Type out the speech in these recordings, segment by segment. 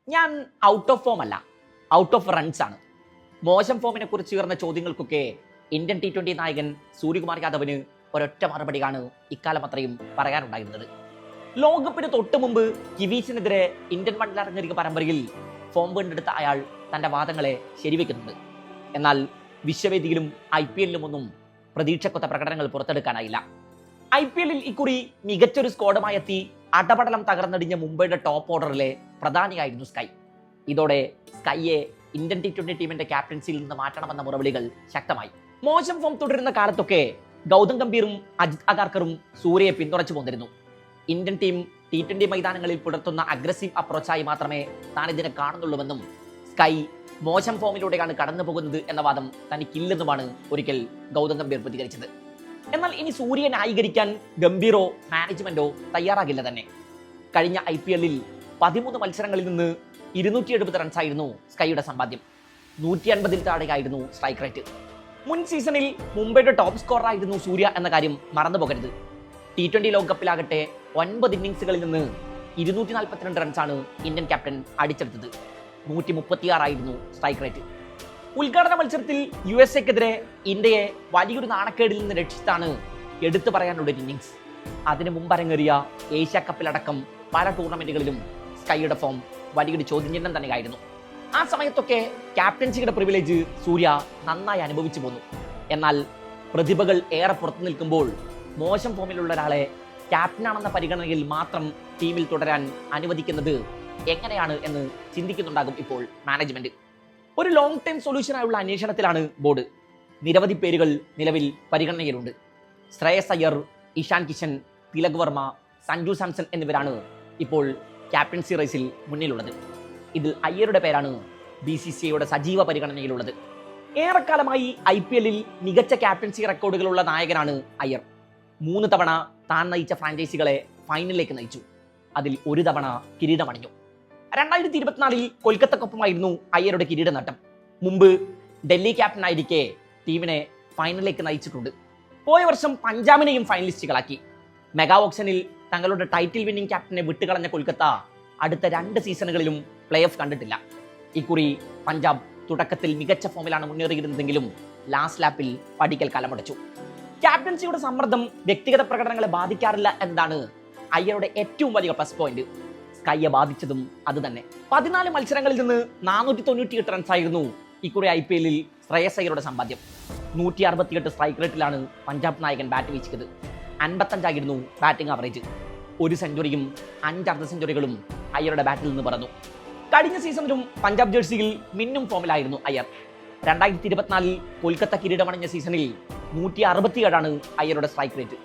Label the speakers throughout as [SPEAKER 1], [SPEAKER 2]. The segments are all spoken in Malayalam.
[SPEAKER 1] ഞാൻ ഔട്ട് ഓഫ് ഫോം അല്ല, ഔട്ട് ഓഫ് റൺസ് ആണ്. മോശം ഫോമിനെ കുറിച്ച് ഉയർന്ന ചോദ്യങ്ങൾക്കൊക്കെ ഇന്ത്യൻ T20 നായകൻ സൂര്യകുമാർ യാദവിന് ഒരൊറ്റ മറുപടിയാണ് ഇക്കാലം അത്രയും പറയാനുണ്ടായിരുന്നത്. ലോകകപ്പിന് തൊട്ട് മുമ്പ് കിവീസിനെതിരെ ഇന്ത്യൻ മണ്ണിൽ ഇറങ്ങിയിരിക്കുന്ന പരമ്പരയിൽ ഫോം വീണ്ടെടുത്ത അയാൾ തന്റെ വാദങ്ങളെ ശരിവെക്കുന്നുണ്ട്. എന്നാൽ വിശ്വവേദിയിലും IPL-ലും ഒന്നും പ്രതീക്ഷക്കൊത്ത പ്രകടനങ്ങൾ പുറത്തെടുക്കാനായില്ല. IPL-ൽ ഇക്കുറി മികച്ചൊരു സ്ക്വാഡുമായി എത്തി അടപടലം തകർന്നടിഞ്ഞ മുംബൈയുടെ ടോപ്പ് ഓർഡറിലെ പ്രധാനിയായിരുന്നു സ്കൈ. ഇതോടെ സ്കൈയെ ഇന്ത്യൻ T20 ടീമിന്റെ ക്യാപ്റ്റൻസിയിൽ നിന്ന് മാറ്റണമെന്ന മുറവിളികൾ ശക്തമായി. മോശം ഫോം തുടരുന്ന കാലത്തൊക്കെ ഗൗതം ഗംഭീറും അജിത് അഗാർക്കറും സൂര്യയെ പിന്തുണച്ചു പോന്നിരുന്നു. ഇന്ത്യൻ ടീം T20 മൈതാനങ്ങളിൽ പുലർത്തുന്ന അഗ്രസീവ് അപ്രോച്ചായി മാത്രമേ താൻ ഇതിനെ കാണുന്നുള്ളൂവെന്നും സ്കൈ മോശം ഫോമിലൂടെയാണ് കടന്നു പോകുന്നത് എന്ന വാദം തനിക്കില്ലെന്നുമാണ് ഒരിക്കൽ ഗൗതം ഗംഭീർ പ്രതികരിച്ചത്. എന്നാൽ ഇനി സൂര്യയെ ന്യായീകരിക്കാൻ ഗംഭീറോ മാനേജ്മെന്റോ തയ്യാറാകില്ല തന്നെ. കഴിഞ്ഞ IPL-ൽ 13 മത്സരങ്ങളിൽ നിന്ന് 270 റൺസായിരുന്നു സ്കൈയുടെ സമ്പാദ്യം. 150-ൽ താഴെയായിരുന്നു സ്ട്രൈക്ക് റേറ്റ്. മുൻ സീസണിൽ മുംബൈയുടെ ടോപ്പ് സ്കോററായിരുന്നു സൂര്യ എന്ന കാര്യം മറന്നു പോകരുത്. T20 ലോകകപ്പിലാകട്ടെ 9 ഇന്നിംഗ്സുകളിൽ നിന്ന് 242 റൺസാണ് ഇന്ത്യൻ ക്യാപ്റ്റൻ അടിച്ചെടുത്തത്. 136 ആയിരുന്നു സ്ട്രൈക്ക് റേറ്റ്. ഉദ്ഘാടന മത്സരത്തിൽ USA-ക്കെതിരെ ഇന്ത്യയെ വലിയൊരു നാണക്കേടിൽ നിന്ന് രക്ഷിച്ചാണ് എടുത്തു പറയാനുള്ള ഒരു ഇന്നിംഗ്സ്. അതിനു മുമ്പ് അരങ്ങേറിയ ഏഷ്യ കപ്പിലടക്കം പല ടൂർണമെന്റുകളിലും സ്കൈയുടെ ഫോം വലിയൊരു ചോദ്യചിഹ്നം തന്നെയായിരുന്നു. ആ സമയത്തൊക്കെ ക്യാപ്റ്റൻസിയുടെ പ്രിവിലേജ് സൂര്യ നന്നായി അനുഭവിച്ചു പോന്നു. എന്നാൽ പ്രതിഭകൾ ഏറെ പുറത്തു നിൽക്കുമ്പോൾ മോശം ഫോമിലുള്ള ഒരാളെ ക്യാപ്റ്റനാണെന്ന പരിഗണനയിൽ മാത്രം ടീമിൽ തുടരാൻ അനുവദിക്കുന്നത് എങ്ങനെയാണ് എന്ന് ചിന്തിക്കുന്നുണ്ടാകും ഇപ്പോൾ മാനേജ്മെന്റ്. ഒരു ലോങ് ടൈം സൊല്യൂഷനായുള്ള അന്വേഷണത്തിലാണ് ബോർഡ്. നിരവധി പേരുകൾ നിലവിൽ പരിഗണനയിലുണ്ട്. ശ്രേയസ് അയ്യർ, ഇഷാൻ കിഷൻ, തിലക് വർമ്മ, സഞ്ജു സാംസൺ എന്നിവരാണ് ഇപ്പോൾ ക്യാപ്റ്റൻസി റേസിൽ മുന്നിലുള്ളത്. ഇതിൽ അയ്യരുടെ പേരാണ് BCCIയുടെ സജീവ പരിഗണനയിലുള്ളത്. ഏറെക്കാലമായി IPL-ൽ മികച്ച ക്യാപ്റ്റൻസി റെക്കോർഡുകളുള്ള നായകനാണ് അയ്യർ. 3 തവണ താൻ നയിച്ച ഫ്രാഞ്ചൈസികളെ ഫൈനലിലേക്ക് നയിച്ചു. അതിൽ 1 തവണ കിരീടമണിഞ്ഞു. 2024-ൽ കൊൽക്കത്തക്കൊപ്പമായിരുന്നു അയ്യരുടെ കിരീട നേട്ടം. മുമ്പ് ഡൽഹി ക്യാപ്റ്റനായിരിക്കെ ടീമിനെ ഫൈനലിലേക്ക് നയിച്ചിട്ടുണ്ട്. പോയ വർഷം പഞ്ചാബിനെയും ഫൈനലിസ്റ്റുകളാക്കി. മെഗാ ഓപ്ഷനിൽ തങ്ങളുടെ ടൈറ്റിൽ വിന്നിംഗ് ക്യാപ്റ്റനെ വിട്ടുകളഞ്ഞ കൊൽക്കത്ത അടുത്ത 2 സീസണുകളിലും പ്ലേ ഓഫ് കണ്ടിട്ടില്ല. ഇക്കുറി പഞ്ചാബ് തുടക്കത്തിൽ മികച്ച ഫോമിലാണ് മുന്നേറിയിരുന്നതെങ്കിലും ലാസ്റ്റ് ലാപ്പിൽ പടിക്കൽ കലമടച്ചു. ക്യാപ്റ്റൻസിയുടെ സമ്മർദ്ദം വ്യക്തിഗത പ്രകടനങ്ങളെ ബാധിക്കാറില്ല എന്നതാണ് അയ്യരുടെ ഏറ്റവും വലിയ പ്ലസ് പോയിന്റ്. സ്കൈയെ ബാധിച്ചതും അത് തന്നെ. 14 മത്സരങ്ങളിൽ നിന്ന് 498 റൺസായിരുന്നു ഇക്കുറി IPL-ൽ ശ്രേയസ് അയ്യരുടെ സമ്പാദ്യം. 168 സ്ട്രൈക്ക് റേറ്റിലാണ് പഞ്ചാബ് നായകൻ ബാറ്റ് വീശിയത്. 55 batting average. 1 സെഞ്ചുറിയും 5 അർദ്ധ സെഞ്ചുറികളും അയ്യരുടെ ബാറ്റിൽ നിന്ന് പറന്നു. കഴിഞ്ഞ സീസണിലും പഞ്ചാബ് ജേഴ്സിയിൽ മിന്നും ഫോമിലായിരുന്നു അയ്യർ. 2024-ൽ കൊൽക്കത്ത കിരീടമണിഞ്ഞ സീസണിൽ 167 അയ്യരുടെ സ്ട്രൈക്ക് റേറ്റ്.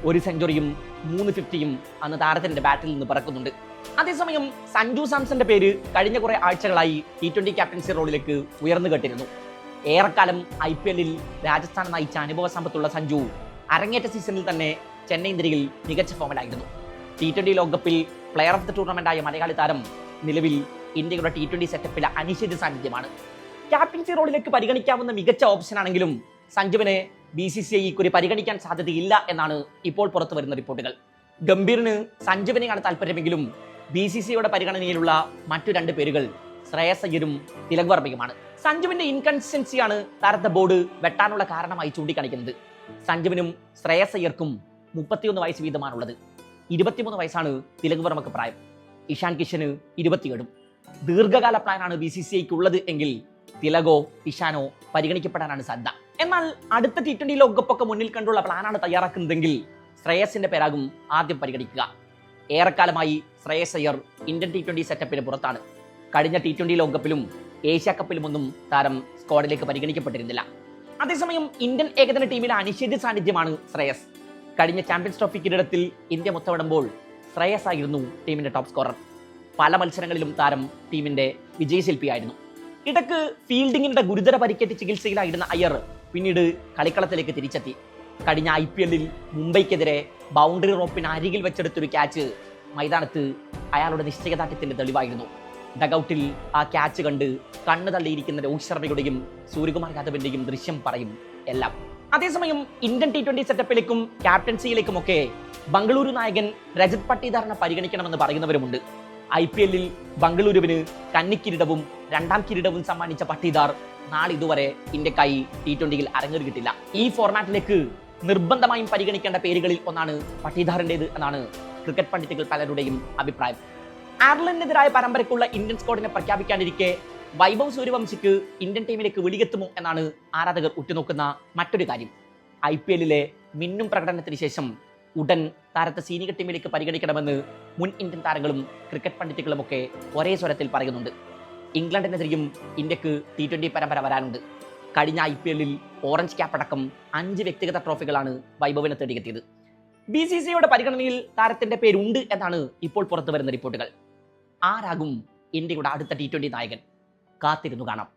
[SPEAKER 1] 1 സെഞ്ചുറിയും 3 50യും അന്ന് താരത്തിന്റെ ബാറ്റിൽ നിന്ന് പറക്കുന്നുണ്ട്. അതേസമയം സഞ്ജു സാംസന്റെ പേര് കഴിഞ്ഞ കുറെ ആഴ്ചകളായി T20 ക്യാപ്റ്റൻസി റോളിലേക്ക് ഉയർന്നു കേട്ടിരുന്നു. ഏറെക്കാലം IPL-ൽ രാജസ്ഥാൻ നയിച്ച അനുഭവ സമ്പത്തുള്ള സഞ്ജു അരങ്ങേറ്റ സീസണിൽ തന്നെ ചെന്നൈ നിരയിൽ മികച്ച ഫോമിലായിരുന്നു. T20 ലോകകപ്പിൽ പ്ലെയർ ഓഫ് ദി ടൂർണമെന്റായ മലയാളി താരം നിലവിൽ ഇന്ത്യയുടെ T20 സെറ്റപ്പിലെ അനിശ്ചിത സാന്നിധ്യമാണ്. ക്യാപ്റ്റൻസി റോളിലേക്ക് പരിഗണിക്കാവുന്ന മികച്ച ഓപ്ഷനാണെങ്കിലും സഞ്ജുവിനെ BCCI ഇക്കുറി പരിഗണിക്കാൻ സാധ്യതയില്ല എന്നാണ് ഇപ്പോൾ പുറത്തു വരുന്ന റിപ്പോർട്ടുകൾ. ഗംഭീറിന് സഞ്ജുവിനെയാണ് താല്പര്യമെങ്കിലും BCCIയുടെ പരിഗണനയിലുള്ള മറ്റു 2 പേരുകൾ ശ്രേയസ് അയ്യരും തിലക് വർമ്മയുമാണ്. സഞ്ജുവിന്റെ ഇൻകൺസിസ്റ്റൻസിയാണ് താരത്തെ ബോർഡ് വെട്ടാനുള്ള കാരണമായി ചൂണ്ടിക്കാണിക്കുന്നത്. സഞ്ജുവിനും ശ്രേയസ് അയ്യർക്കും 31 വയസ്സ് വീതമാണുള്ളത്. 23 വയസ്സാണ് തിലക് വർമ്മക്ക് പ്രായം. ഇഷാൻ കിഷന് 27. ദീർഘകാല പ്ലാനാണ് BCCIക്ക് ഉള്ളത് എങ്കിൽ തിലകോ ഇഷാനോ പരിഗണിക്കപ്പെടാനാണ് സാധ്യത. എന്നാൽ അടുത്ത T20 ലോകകപ്പൊക്കെ മുന്നിൽ കണ്ടുള്ള പ്ലാനാണ് തയ്യാറാക്കുന്നതെങ്കിൽ ശ്രേയസിന്റെ പേരാകും ആദ്യം പരിഗണിക്കുക. ഏറെക്കാലമായി ശ്രേയസ് അയ്യർ ഇന്ത്യൻ T20 സെറ്റപ്പിന് പുറത്താണ്. കഴിഞ്ഞ T20 ലോകകപ്പിലും ഏഷ്യ കപ്പിലുമൊന്നും താരം സ്ക്വാഡിലേക്ക് പരിഗണിക്കപ്പെട്ടിരുന്നില്ല. അതേസമയം ഇന്ത്യൻ ഏകദിന ടീമിലെ അനിശ്ചിത സാന്നിധ്യമാണ് ശ്രേയസ്. കഴിഞ്ഞ ചാമ്പ്യൻസ് ട്രോഫി കിരീടത്തിൽ ഇന്ത്യ മുത്തമിടുമ്പോൾ ശ്രേയസ് ആയിരുന്നു ടീമിന്റെ ടോപ്പ് സ്കോറർ. പല മത്സരങ്ങളിലും താരം ടീമിന്റെ വിജയശില്പിയായിരുന്നു. ഇടക്ക് ഫീൽഡിങ്ങിന്റെ ഗുരുതര പരിക്കേറ്റ് ചികിത്സയിലായിരുന്ന അയ്യർ പിന്നീട് കളിക്കളത്തിലേക്ക് തിരിച്ചെത്തി. കഴിഞ്ഞ IPL-ൽ മുംബൈക്കെതിരെ ബൗണ്ടറി റോപ്പിന് അരികിൽ വെച്ചെടുത്തൊരു ക്യാച്ച് മൈതാനത്ത് അയാളുടെ നിശ്ചയദാർഢ്യത്തിന്റെ തെളിവായിരുന്നു. ഡഗൌട്ടിൽ ആ ക്യാച്ച് കണ്ട് കണ്ണു തള്ളിയിരിക്കുന്ന രോഹിത് ശർമ്മയുടെയും സൂര്യകുമാർ യാദവിന്റെയും ദൃശ്യം പറയും എല്ലാം. അതേസമയം ഇന്ത്യൻ T20 സെറ്റപ്പിലേക്കും ക്യാപ്റ്റൻസിയിലേക്കുമൊക്കെ ബംഗളൂരു നായകൻ രജത് പട്ടീദാറിനെ പരിഗണിക്കണമെന്ന് പറയുന്നവരുമുണ്ട്. IPL-ൽ ബംഗളൂരുവിന് കന്നിക്കിരീടവും 2ാം കിരീടവും സമ്മാനിച്ച പട്ടീദാർ നാളെ ഇതുവരെ ഇന്ത്യക്കായി T20-ൽ അരങ്ങേറിയിട്ടില്ല. ഈ ഫോർമാറ്റിലേക്ക് നിർബന്ധമായും പരിഗണിക്കേണ്ട പേരുകളിൽ ഒന്നാണ് പട്ടീദാറിൻ്റെത് എന്നാണ് ക്രിക്കറ്റ് പണ്ഡിറ്റുകൾ പലരുടെയും അഭിപ്രായം. അയർലൻഡിനെതിരായ പരമ്പരയ്ക്കുള്ള ഇന്ത്യൻ സ്ക്വാഡിനെ പ്രഖ്യാപിക്കാനിരിക്കെ വൈഭവ് സൂര്യവംശിക്ക് ഇന്ത്യൻ ടീമിലേക്ക് വിളിയെത്തുമോ എന്നാണ് ആരാധകർ ഉറ്റുനോക്കുന്ന മറ്റൊരു കാര്യം. IPL-ലെ മിന്നും പ്രകടനത്തിന് ശേഷം ഉടൻ താരത്തെ സീനിയർ ടീമിലേക്ക് പരിഗണിക്കണമെന്ന് മുൻ ഇന്ത്യൻ താരങ്ങളും ക്രിക്കറ്റ് പണ്ഡിറ്റുകളുമൊക്കെ ഒരേ സ്വരത്തിൽ പറയുന്നുണ്ട്. ഇംഗ്ലണ്ടിനെതിരെയും ഇന്ത്യക്ക് T20 പരമ്പര വരാനുണ്ട്. കഴിഞ്ഞ IPL-ൽ ഓറഞ്ച് ക്യാപ്പ് അടക്കം 5 വ്യക്തിഗത ട്രോഫികളാണ് വൈഭവിനെ തേടിയെത്തിയത്. BCCIയുടെ പരിഗണനയിൽ താരത്തിന്റെ പേരുണ്ട് എന്നാണ് ഇപ്പോൾ പുറത്തു വരുന്ന റിപ്പോർട്ടുകൾ. ആരാകും ഇന്ത്യയുടെ അടുത്ത T20 നായകൻ? കാത്തിരുന്നു കാണാം.